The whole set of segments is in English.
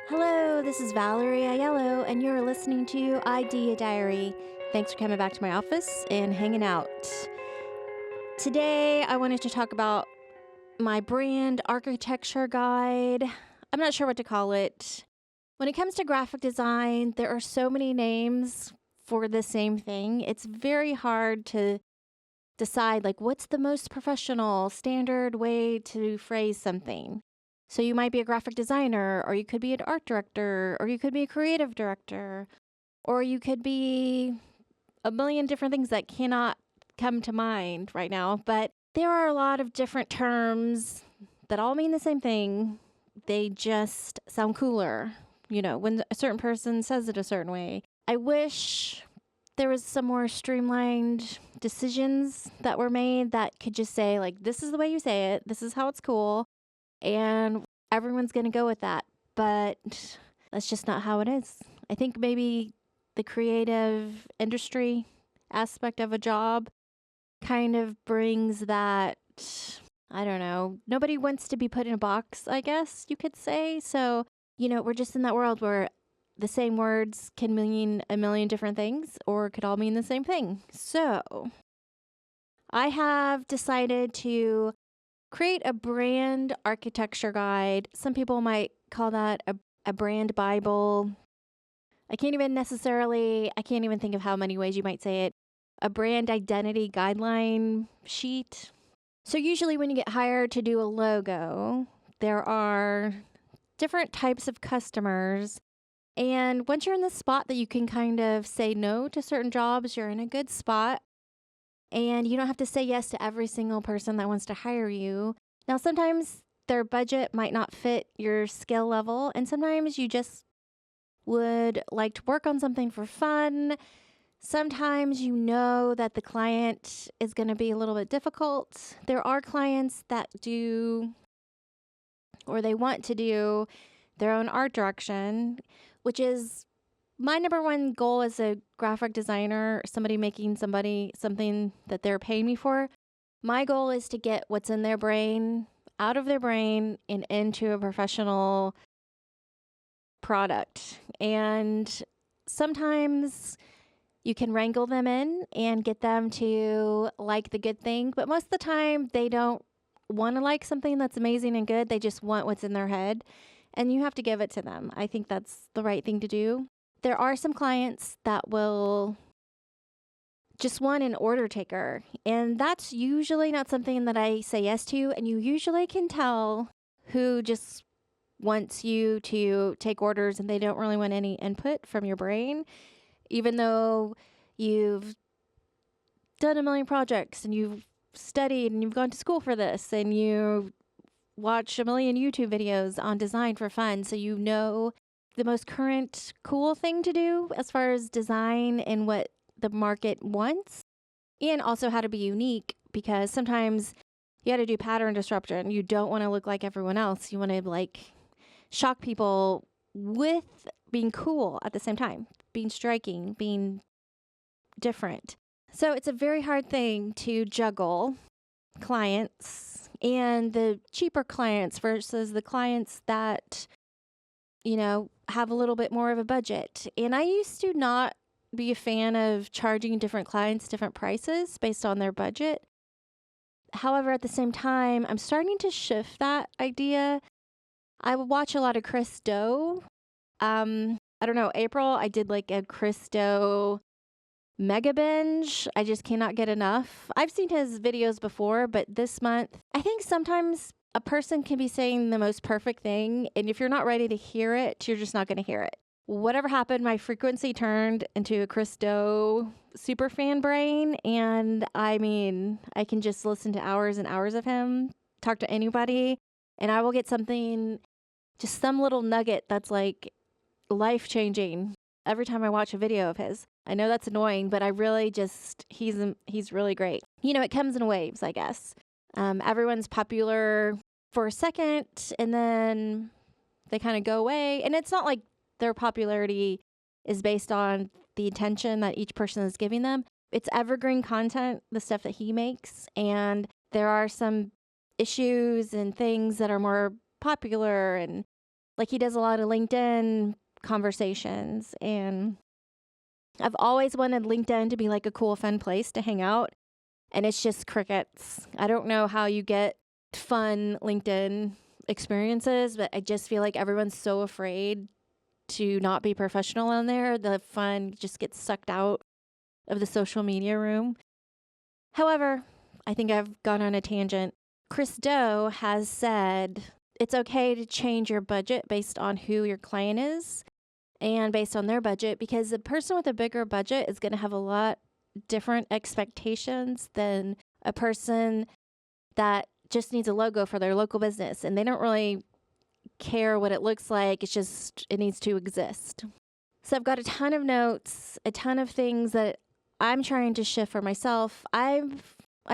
Hello, this is Valerie Aiello, and you're listening to Idea Diary. Thanks for coming back to my office and hanging out. Today, I wanted to talk about my brand architecture guide. I'm not sure what to call it. When it comes to graphic design, there are so many names for the same thing. It's very hard to decide, what's the most professional, standard way to phrase something. So you might be a graphic designer, or you could be an art director, or you could be a creative director, or you could be a million different things that cannot come to mind right now. But there are a lot of different terms that all mean the same thing. They just sound cooler, when a certain person says it a certain way. I wish there was some more streamlined decisions that were made that could just say, this is the way you say it, this is how it's cool, and everyone's going to go with that. But that's just not how it is. I think maybe the creative industry aspect of a job kind of brings that, I don't know, nobody wants to be put in a box, I guess you could say. So, we're just in that world where the same words can mean a million different things or could all mean the same thing. So I have decided to create a brand architecture guide. Some people might call that a brand Bible. I can't even think of how many ways you might say it. A brand identity guideline sheet. So usually when you get hired to do a logo, there are different types of customers. And once you're in the spot that you can kind of say no to certain jobs, you're in a good spot. And you don't have to say yes to every single person that wants to hire you. Now, sometimes their budget might not fit your skill level, and sometimes you just would like to work on something for fun. Sometimes you know that the client is going to be a little bit difficult. There are clients that do, or they want to do, their own art direction, which is my number one goal as a graphic designer, somebody making something that they're paying me for. My goal is to get what's in their brain out of their brain and into a professional product. And sometimes you can wrangle them in and get them to like the good thing, but most of the time they don't want to like something that's amazing and good. They just want what's in their head, and you have to give it to them. I think that's the right thing to do. There are some clients that will just want an order taker, and that's usually not something that I say yes to, and you usually can tell who just wants you to take orders and they don't really want any input from your brain, even though you've done a million projects and you've studied and you've gone to school for this and you watch a million YouTube videos on design for fun. So the most current cool thing to do as far as design and what the market wants, and also how to be unique, because sometimes you got to do pattern disruption. You don't want to look like everyone else. You want to shock people with being cool at the same time, being striking, being different. So it's a very hard thing to juggle clients and the cheaper clients versus the clients that, have a little bit more of a budget. And I used to not be a fan of charging different clients different prices based on their budget. However, at the same time, I'm starting to shift that idea. I would watch a lot of Chris Do. I don't know, April, I did a Chris Do mega binge. I just cannot get enough. I've seen his videos before, but this month, I think sometimes a person can be saying the most perfect thing, and if you're not ready to hear it, you're just not going to hear it. Whatever happened, my frequency turned into a Chris Do super fan brain, and I can just listen to hours and hours of him, talk to anybody, and I will get something, just some little nugget that's life-changing every time I watch a video of his. I know that's annoying, but I really he's really great. It comes in waves, I guess. Everyone's popular for a second, and then they kind of go away. And it's not like their popularity is based on the intention that each person is giving them. It's evergreen content, the stuff that he makes. And there are some issues and things that are more popular and Like he does a lot of LinkedIn conversations, and I've always wanted LinkedIn to be like a cool, fun place to hang out, and it's just crickets. I don't know how you get fun LinkedIn experiences, but I just feel like everyone's so afraid to not be professional on there. The fun just gets sucked out of the social media room. However, I think I've gone on a tangent. Chris Do has said it's okay to change your budget based on who your client is and based on their budget, because a person with a bigger budget is going to have a lot different expectations than a person that just needs a logo for their local business, and they don't really care what it looks like. It's just, it needs to exist. So I've got a ton of notes, a ton of things that I'm trying to shift for myself. I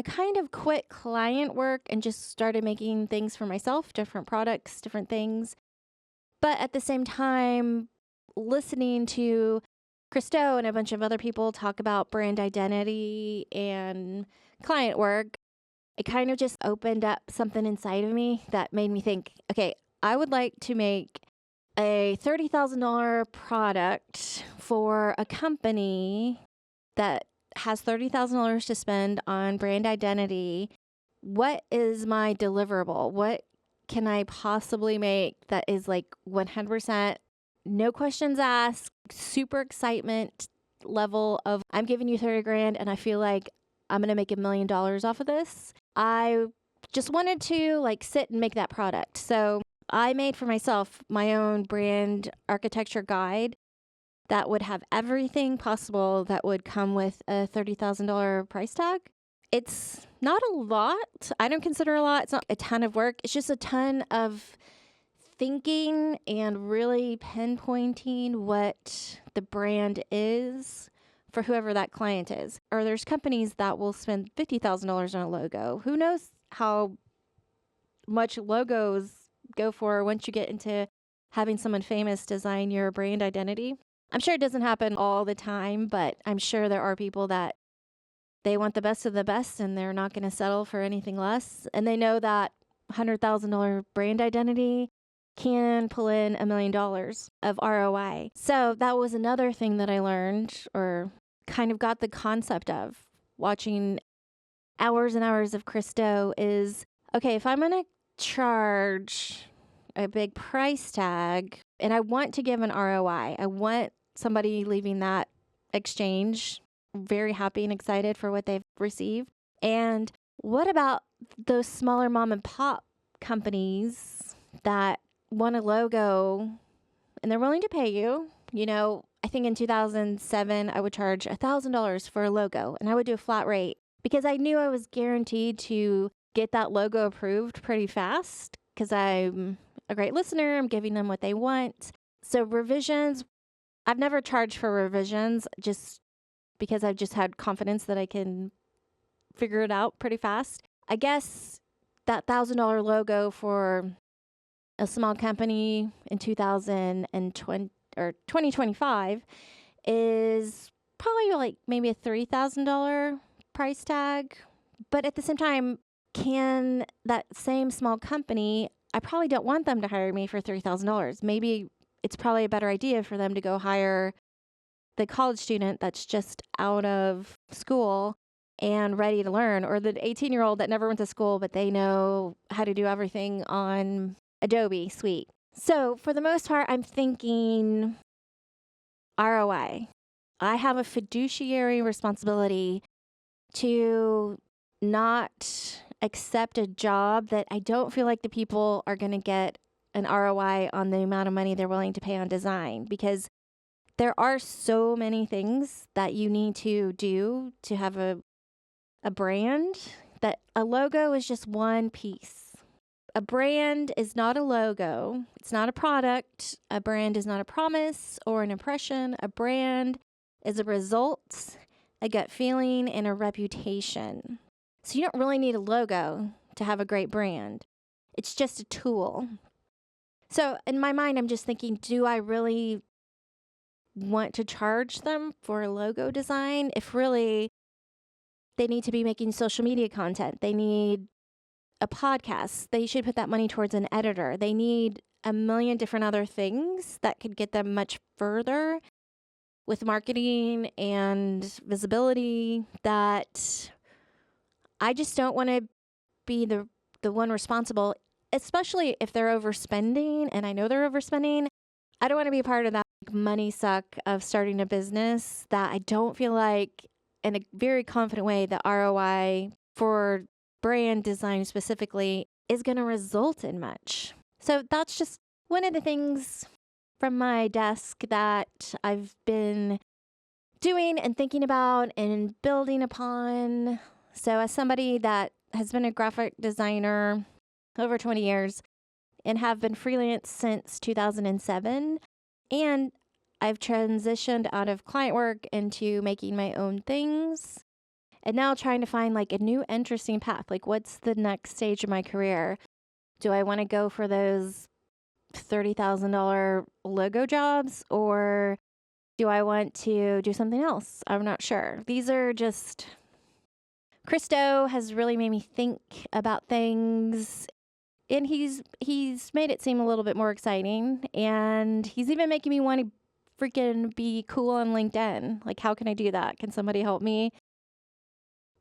kind of quit client work and just started making things for myself, different products, different things. But at the same time, listening to Christo and a bunch of other people talk about brand identity and client work, it kind of just opened up something inside of me that made me think, okay, I would like to make a $30,000 product for a company that has $30,000 to spend on brand identity. What is my deliverable? What can I possibly make that is like 100%, no questions asked, super excitement level of I'm giving you 30 grand and I feel like I'm going to make $1 million off of this. I just wanted to like sit and make that product. So I made for myself my own brand architecture guide that would have everything possible that would come with a $30,000 price tag. It's not a lot. I don't consider a lot. It's not a ton of work. It's just a ton of thinking and really pinpointing what the brand is for whoever that client is. Or there's companies that will spend $50,000 on a logo. Who knows how much logos go for once you get into having someone famous design your brand identity. I'm sure it doesn't happen all the time, but I'm sure there are people that they want the best of the best and they're not going to settle for anything less. And they know that $100,000 brand identity can pull in $1 million of ROI. So that was another thing that I learned, or kind of got the concept of watching hours and hours of Christo, is, okay, if I'm going to charge a big price tag and I want to give an ROI, I want somebody leaving that exchange very happy and excited for what they've received. And what about those smaller mom and pop companies that want a logo and they're willing to pay you? You know, I think in 2007, I would charge $1,000 for a logo, and I would do a flat rate because I knew I was guaranteed to get that logo approved pretty fast because I'm a great listener. I'm giving them what they want. So revisions, I've never charged for revisions just because I've just had confidence that I can figure it out pretty fast. I guess that $1,000 logo for a small company in 2020 or 2025 is probably like maybe a $3,000 price tag. But at the same time, can that same small company, I probably don't want them to hire me for $3,000. Maybe it's probably a better idea for them to go hire the college student that's just out of school and ready to learn, or the 18-year-old that never went to school, but they know how to do everything on Adobe Suite. So for the most part, I'm thinking ROI. I have a fiduciary responsibility to not accept a job that I don't feel like the people are going to get an ROI on the amount of money they're willing to pay on design, because there are so many things that you need to do to have a brand that a logo is just one piece. A brand is not a logo. It's not a product. A brand is not a promise or an impression. A brand is a result, a gut feeling, and a reputation. So you don't really need a logo to have a great brand. It's just a tool. So in my mind, I'm just thinking, do I really want to charge them for a logo design if really they need to be making social media content? They need a podcast. They should put that money towards an editor. They need a million different other things that could get them much further with marketing and visibility, that I just don't want to be the one responsible, especially if they're overspending, and I know they're overspending. I don't want to be a part of that money suck of starting a business that I don't feel like, in a very confident way, the ROI for brand design specifically is going to result in much. So that's just one of the things from my desk that I've been doing and thinking about and building upon. So as somebody that has been a graphic designer over 20 years and have been freelance since 2007, and I've transitioned out of client work into making my own things, and now trying to find like a new interesting path. Like, what's the next stage of my career? Do I want to go for those $30,000 logo jobs, or do I want to do something else? I'm not sure. These are just... Christo has really made me think about things, and he's made it seem a little bit more exciting, and he's even making me want to freaking be cool on LinkedIn. Like, how can I do that? Can somebody help me?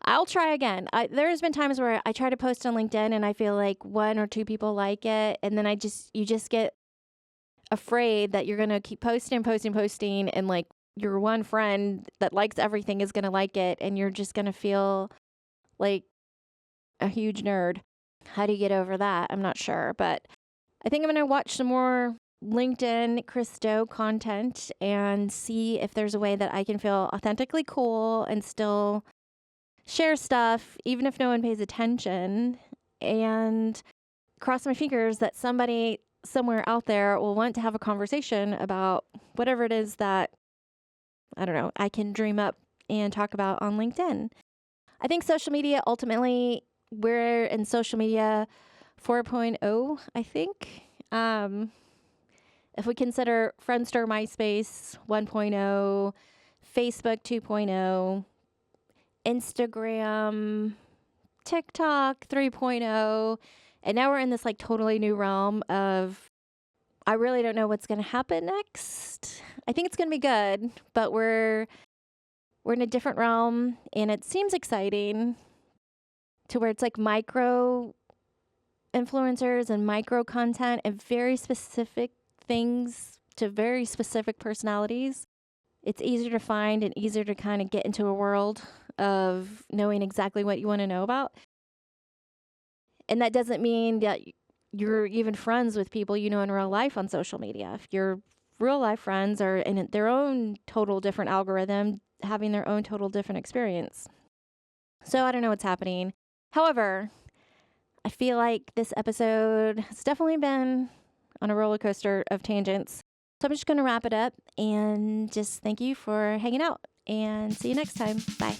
I'll try again. There's been times where I try to post on LinkedIn and I feel like one or two people like it, and then you just get afraid that you're going to keep posting, and like your one friend that likes everything is going to like it, and you're just going to feel like a huge nerd. How do you get over that? I'm not sure, but I think I'm going to watch some more LinkedIn Christo content and see if there's a way that I can feel authentically cool and still share stuff, even if no one pays attention, and cross my fingers that somebody somewhere out there will want to have a conversation about whatever it is that, I don't know, I can dream up and talk about on LinkedIn. I think social media, ultimately, we're in social media 4.0, I think. If we consider Friendster, MySpace 1.0, Facebook 2.0, Instagram, TikTok 3.0, and now we're in this like totally new realm of, I really don't know what's going to happen next. I think it's going to be good, but we're in a different realm, and it seems exciting to where it's like micro influencers and micro content and very specific things to very specific personalities. It's easier to find and easier to kind of get into a world of knowing exactly what you want to know about. And that doesn't mean that you're even friends with people you know in real life on social media. If your real life friends are in their own total different algorithm, having their own total different experience. So I don't know what's happening. However, I feel like this episode has definitely been on a roller coaster of tangents. So I'm just going to wrap it up and just thank you for hanging out, and see you next time. Bye.